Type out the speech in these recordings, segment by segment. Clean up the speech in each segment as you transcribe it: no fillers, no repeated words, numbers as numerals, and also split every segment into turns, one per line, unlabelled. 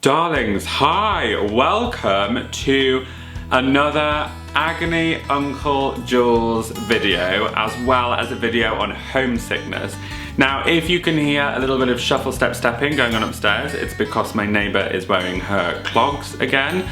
Darlings, hi! Welcome to another Agony Uncle Jules video, as well as a video on homesickness. Now, if you can hear a little bit of shuffle stepping going on upstairs, it's because my neighbour is wearing her clogs again.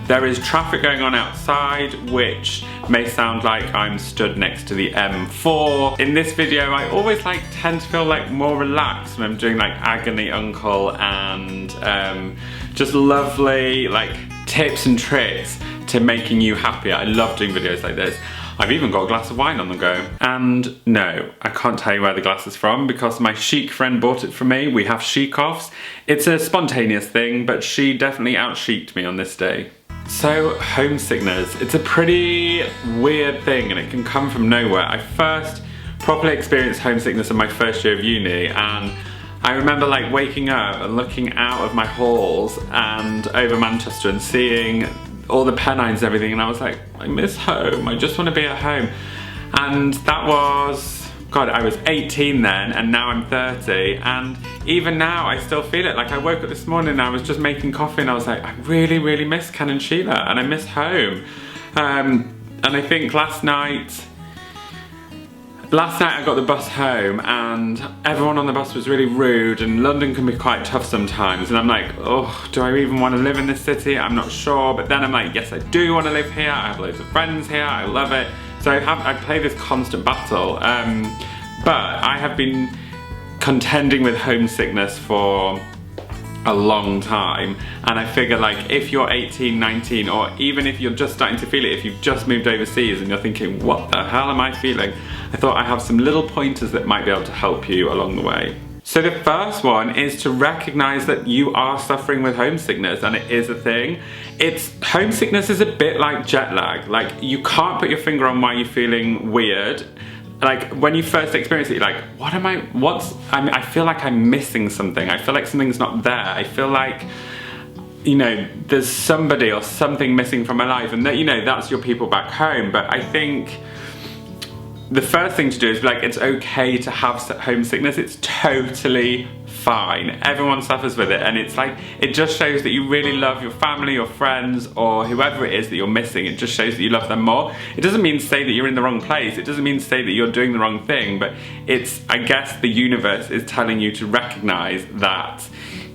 There is traffic going on outside, which may sound like I'm stood next to the M4. In this video, I always tend to feel more relaxed when I'm doing Agony Uncle and just lovely tips and tricks to making you happier. I love doing videos like this. I've even got a glass of wine on the go. And no, I can't tell you where the glass is from because my chic friend bought it for me. We have chic-offs. It's a spontaneous thing, but she definitely out-chicked me on this day. So, homesickness. It's a pretty weird thing and it can come from nowhere. I first properly experienced homesickness in my first year of uni, and I remember waking up and looking out of my halls and over Manchester and seeing all the Pennines and everything, and I was like, I miss home, I just want to be at home. And that was, God, I was 18 then, and now I'm 30, and even now I still feel it. I woke up this morning and I was just making coffee and I was like, I really miss Ken and Sheila, and I miss home. And I think last night I got the bus home and everyone on the bus was really rude, and London can be quite tough sometimes, and I'm like, oh, do I even want to live in this city? I'm not sure. But then I'm like, yes, I do want to live here. I have loads of friends here. I love it. So I play this constant battle. But I have been contending with homesickness for a long time, and I figure if you're 18, 19, or even if you're just starting to feel it, if you've just moved overseas and you're thinking, what the hell am I feeling? I thought I have some little pointers that might be able to help you along the way. So the first one is to recognize that you are suffering with homesickness, and it is a thing. Homesickness is a bit like jet lag. You can't put your finger on why you're feeling weird. When you first experience it, you're like, I feel like I'm missing something. I feel like something's not there. I feel like, there's somebody or something missing from my life, and that, that's your people back home. But I think the first thing to do is it's okay to have homesickness. It's totally fine. Everyone suffers with it, and it just shows that you really love your family, your friends, or whoever it is that you're missing. It just shows that you love them more. It doesn't mean to say that you're in the wrong place. It doesn't mean to say that you're doing the wrong thing, but I guess the universe is telling you to recognize that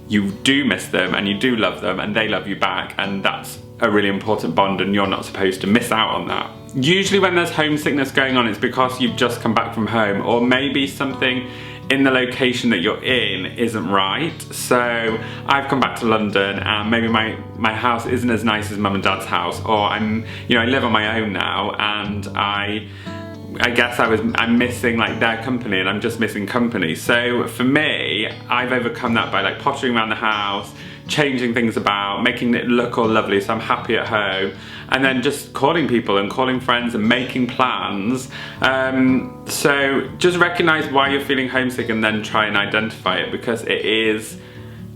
you do miss them and you do love them and they love you back, and that's a really important bond, and you're not supposed to miss out on that. Usually when there's homesickness going on, it's because you've just come back from home, or maybe something in the location that you're in isn't right. So I've come back to London and maybe my house isn't as nice as mum and dad's house, or I live on my own now, and I guess I'm missing their company, and I'm just missing company. So for me, I've overcome that by pottering around the house, changing things about, making it look all lovely so I'm happy at home, and then just calling people and calling friends and making plans. So just recognize why you're feeling homesick and then try and identify it, because it is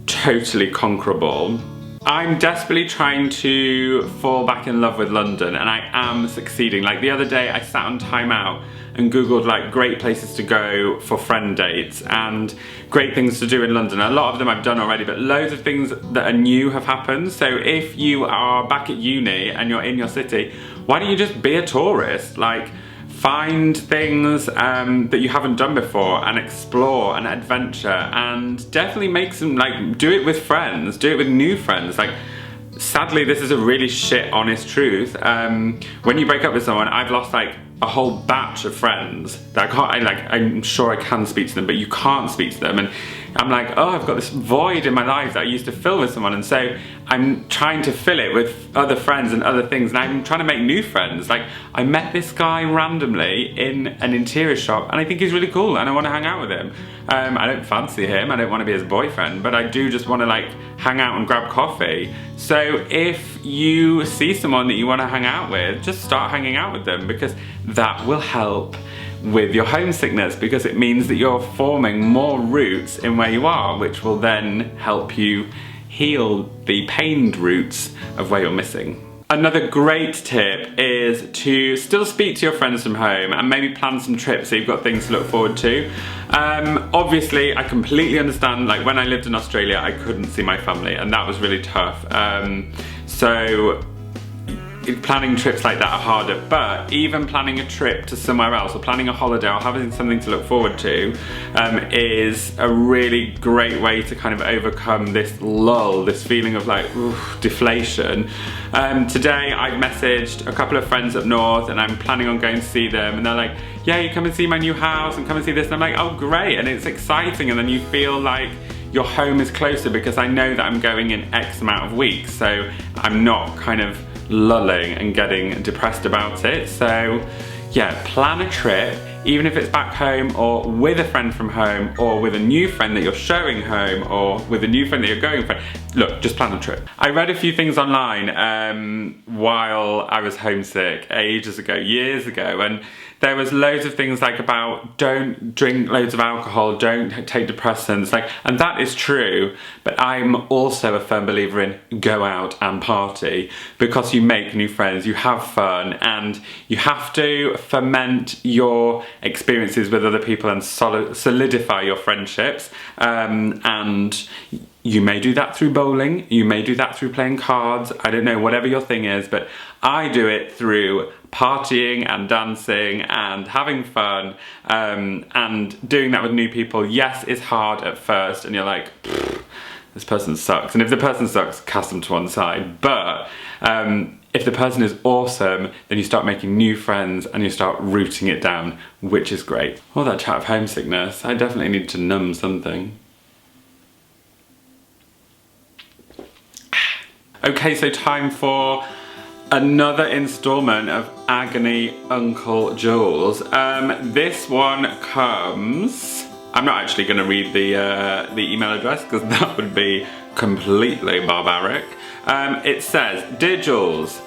totally conquerable. I'm desperately trying to fall back in love with London, and I am succeeding. The other day I sat on Time Out and googled great places to go for friend dates and great things to do in London. A lot of them I've done already, but loads of things that are new have happened. So if you are back at uni and you're in your city, why don't you just be a tourist? Find things that you haven't done before and explore and adventure, and definitely make some, do it with friends, do it with new friends. Sadly, this is a really shit honest truth. When you break up with someone, I've lost a whole batch of friends that I'm sure I can speak to them, but you can't speak to them, and I'm oh, I've got this void in my life that I used to fill with someone, and so I'm trying to fill it with other friends and other things, and I'm trying to make new friends. I met this guy randomly in an interior shop, and I think he's really cool, and I want to hang out with him. I don't fancy him, I don't want to be his boyfriend, but I do just want to hang out and grab coffee. So if you see someone that you want to hang out with, just start hanging out with them, because that will help with your homesickness, because it means that you're forming more roots in where you are, which will then help you heal the pained roots of where you're missing. Another great tip is to still speak to your friends from home and maybe plan some trips so you've got things to look forward to. Obviously, I completely understand, like when I lived in Australia, I couldn't see my family and that was really tough. So planning trips like that are harder, but even planning a trip to somewhere else or planning a holiday or having something to look forward to is a really great way to kind of overcome this lull, this feeling of like deflation. Today I messaged a couple of friends up north and I'm planning on going to see them, and they're like, yeah, you come and see my new house and come and see this, and I'm like, oh great, and it's exciting, and then you feel like your home is closer because I know that I'm going in X amount of weeks, so I'm not kind of lulling and getting depressed about it. So yeah, plan a trip, even if it's back home or with a friend from home or with a new friend that you're showing home or with a new friend that you're going for. Look, just plan a trip. I read a few things online while I was homesick ages ago, years ago, and there was loads of things like about don't drink loads of alcohol, don't take depressants, like, and that is true, but I'm also a firm believer in go out and party because you make new friends, you have fun, and you have to ferment your experiences with other people and solidify your friendships. And you may do that through bowling, you may do that through playing cards, I don't know, whatever your thing is, but I do it through partying and dancing and having fun, and doing that with new people. Yes, it's hard at first and you're like, this person sucks, and if the person sucks, cast them to one side, but if the person is awesome, then you start making new friends and you start rooting it down, which is great. All that chat of homesickness, I definitely need to numb something. Okay, so time for another installment of Agony Uncle Jules. This one comes... I'm not actually going to read the email address because that would be completely barbaric. It says, Dear Jules,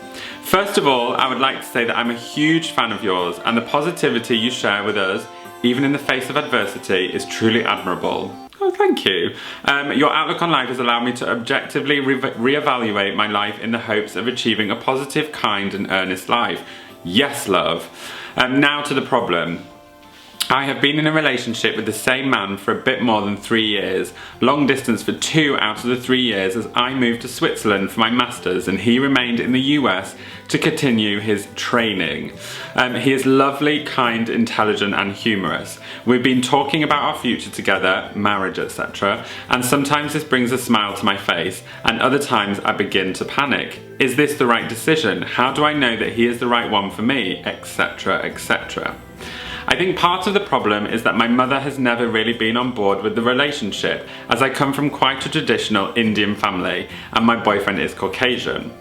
first of all, I would like to say that I'm a huge fan of yours and the positivity you share with us, even in the face of adversity, is truly admirable. Oh, thank you. Your outlook on life has allowed me to objectively reevaluate my life in the hopes of achieving a positive, kind and earnest life. Yes, love. Now to the problem. I have been in a relationship with the same man for a bit more than 3 years, long distance for 2 out of the 3 years as I moved to Switzerland for my masters and he remained in the US to continue his training. He is lovely, kind, intelligent and humorous. We've been talking about our future together, marriage, etc. and sometimes this brings a smile to my face and other times I begin to panic. Is this the right decision? How do I know that he is the right one for me, etc, etc. I think part of the problem is that my mother has never really been on board with the relationship, as I come from quite a traditional Indian family and my boyfriend is Caucasian.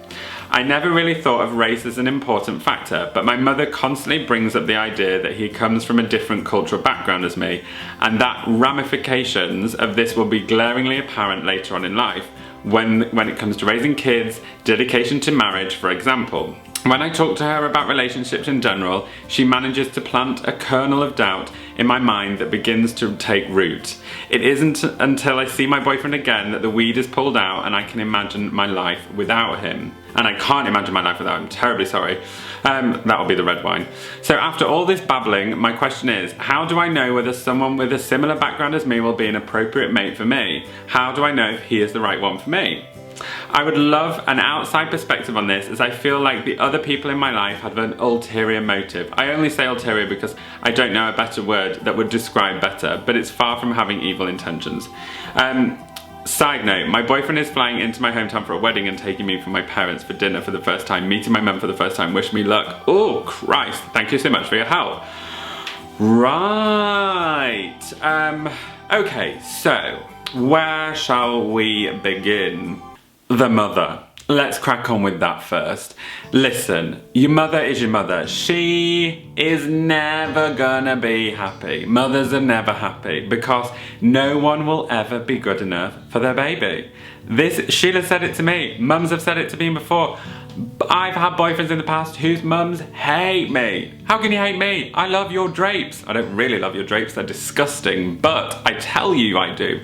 I never really thought of race as an important factor, but my mother constantly brings up the idea that he comes from a different cultural background as me, and that ramifications of this will be glaringly apparent later on in life, when it comes to raising kids, dedication to marriage, for example. When I talk to her about relationships in general, she manages to plant a kernel of doubt in my mind that begins to take root. It isn't until I see my boyfriend again that the weed is pulled out and I can imagine my life without him. And I can't imagine my life without him, terribly sorry. That'll be the red wine. So after all this babbling, my question is, how do I know whether someone with a similar background as me will be an appropriate mate for me? How do I know if he is the right one for me? I would love an outside perspective on this, as I feel like the other people in my life have an ulterior motive. I only say ulterior because I don't know a better word that would describe better, but it's far from having evil intentions. Side note, my boyfriend is flying into my hometown for a wedding and taking me from my parents for dinner for the first time, meeting my mum for the first time. Wish me luck. Oh Christ, thank you so much for your help. Right, okay, so where shall we begin? The mother. Let's crack on with that first. Listen, your mother is your mother. She is never gonna be happy. Mothers are never happy because no one will ever be good enough for their baby. Sheila said it to me. Mums have said it to me before. I've had boyfriends in the past whose mums hate me. How can you hate me? I love your drapes. I don't really love your drapes, they're disgusting, but I tell you I do.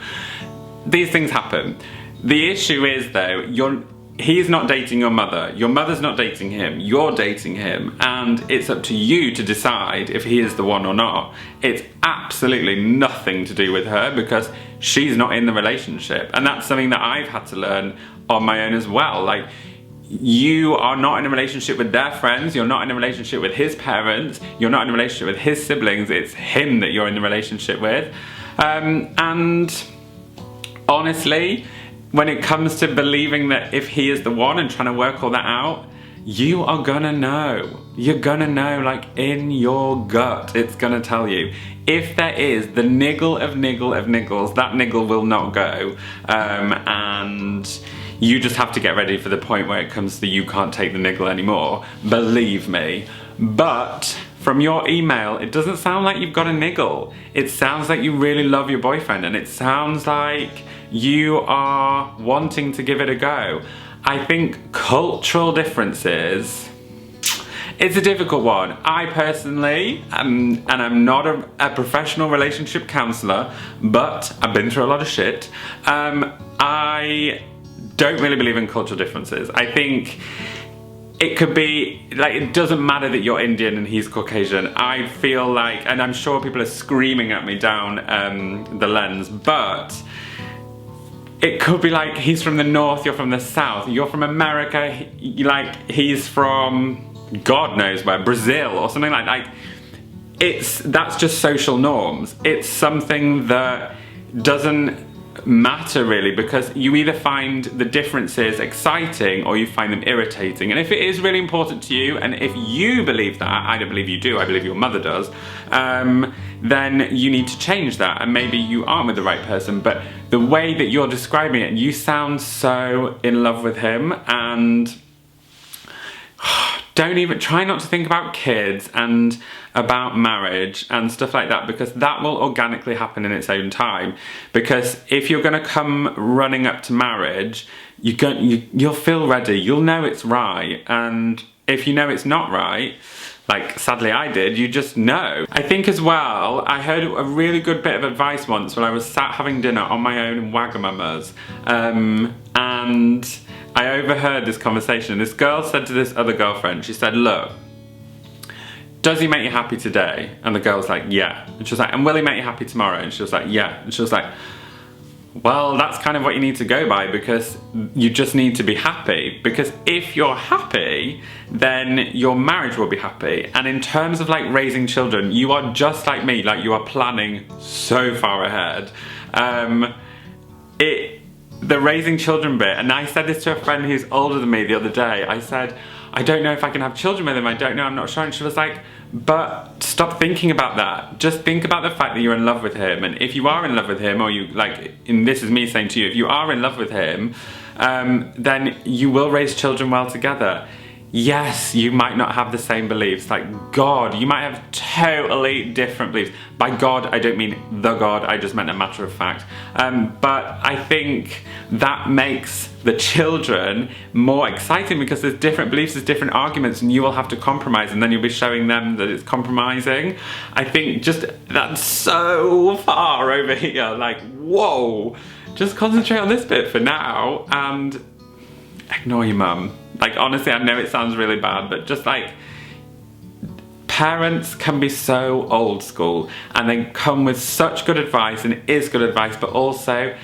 These things happen. The issue is though, he's not dating your mother's not dating him, you're dating him, and it's up to you to decide if he is the one or not. It's absolutely nothing to do with her because she's not in the relationship, and that's something that I've had to learn on my own as well. Like, you are not in a relationship with their friends, you're not in a relationship with his parents, you're not in a relationship with his siblings, it's him that you're in the relationship with. And honestly, when it comes to believing that if he is the one and trying to work all that out, you are gonna know. You're gonna know, like, in your gut, it's gonna tell you. If there is the niggle of niggles, that niggle will not go. And you just have to get ready for the point where it comes to you can't take the niggle anymore. Believe me. But from your email, it doesn't sound like you've got a niggle. It sounds like you really love your boyfriend, and it sounds like you are wanting to give it a go. I think cultural differences, it's a difficult one. I personally, and I'm not a professional relationship counsellor, but I've been through a lot of shit. I don't really believe in cultural differences. I think it could be, like, it doesn't matter that you're Indian and he's Caucasian. I feel like, and I'm sure people are screaming at me down the lens, but it could be like he's from the north, you're from the south, you're from America, he's from God knows where, Brazil or something like that. That's just social norms. It's something that doesn't matter really, because you either find the differences exciting or you find them irritating. And if it is really important to you, and if you believe that, I don't believe you do, I believe your mother does, then you need to change that, and maybe you aren't with the right person. But the way that you're describing it, you sound so in love with him, and don't even try not to think about kids and about marriage and stuff like that, because that will organically happen in its own time. Because if you're going to come running up to marriage, you'll feel ready, you'll know it's right, and if you know it's not right, like sadly I did, you just know. I think as well, I heard a really good bit of advice once when I was sat having dinner on my own in Wagamama's, and I overheard this conversation. This girl said to this other girlfriend, she said, look, does he make you happy today? And the girl was like, yeah. And she was like, and will he make you happy tomorrow? And she was like, yeah. And she was like, well, that's kind of what you need to go by, because you just need to be happy. Because if you're happy, then your marriage will be happy. And in terms of like raising children, you are just like me, like you are planning so far ahead. The raising children bit, and I said this to a friend who's older than me the other day, I said, I don't know if I can have children with him, I don't know, I'm not sure. And she was like, but stop thinking about that. Just think about the fact that you're in love with him. And if you are in love with him, or you, like, and this is me saying to you, if you are in love with him, then you will raise children well together. Yes, you might not have the same beliefs. Like God, you might have totally different beliefs. By God, I don't mean the God, I just meant a matter of fact. But I think that makes the children more exciting, because there's different beliefs, there's different arguments, and you will have to compromise, and then you'll be showing them that it's compromising. I think just that's so far over here, like, whoa. Just concentrate on this bit for now, and ignore your mum. Like, honestly, I know it sounds really bad, but just like, parents can be so old school, and they come with such good advice, and it is good advice, but also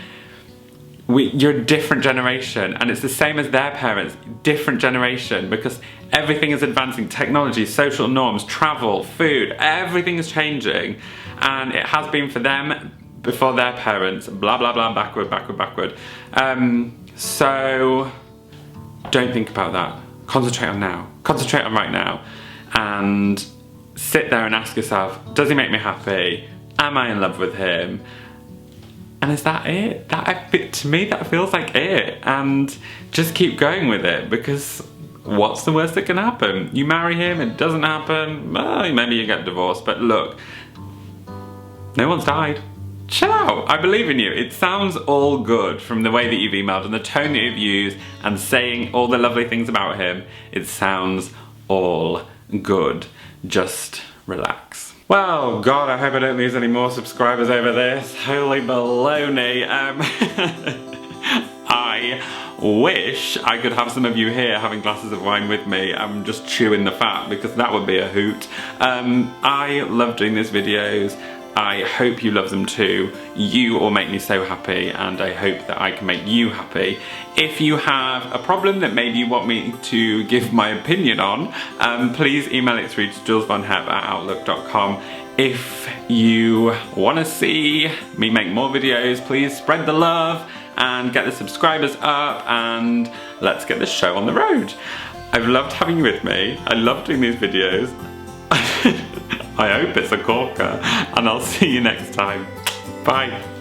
you're a different generation, and it's the same as their parents, different generation, because everything is advancing, technology, social norms, travel, food, everything is changing, and it has been for them before their parents, blah blah blah, backward. So don't think about that. Concentrate on now. Concentrate on right now. And sit there and ask yourself, does he make me happy? Am I in love with him? And is that it? To me, that feels like it. And just keep going with it, because what's the worst that can happen? You marry him, it doesn't happen, well, maybe you get divorced, but look, no one's died. Chill out, I believe in you. It sounds all good from the way that you've emailed and the tone that you've used and saying all the lovely things about him. It sounds all good. Just relax. Well, God, I hope I don't lose any more subscribers over this. Holy baloney. I wish I could have some of you here having glasses of wine with me and just chewing the fat, because that would be a hoot. I love doing these videos. I hope you love them too. You all make me so happy, and I hope that I can make you happy. If you have a problem that maybe you want me to give my opinion on, please email it through to julesvonhep@outlook.com. If you want to see me make more videos, please spread the love and get the subscribers up, and let's get this show on the road. I've loved having you with me. I love doing these videos. I hope it's a corker, and I'll see you next time. Bye.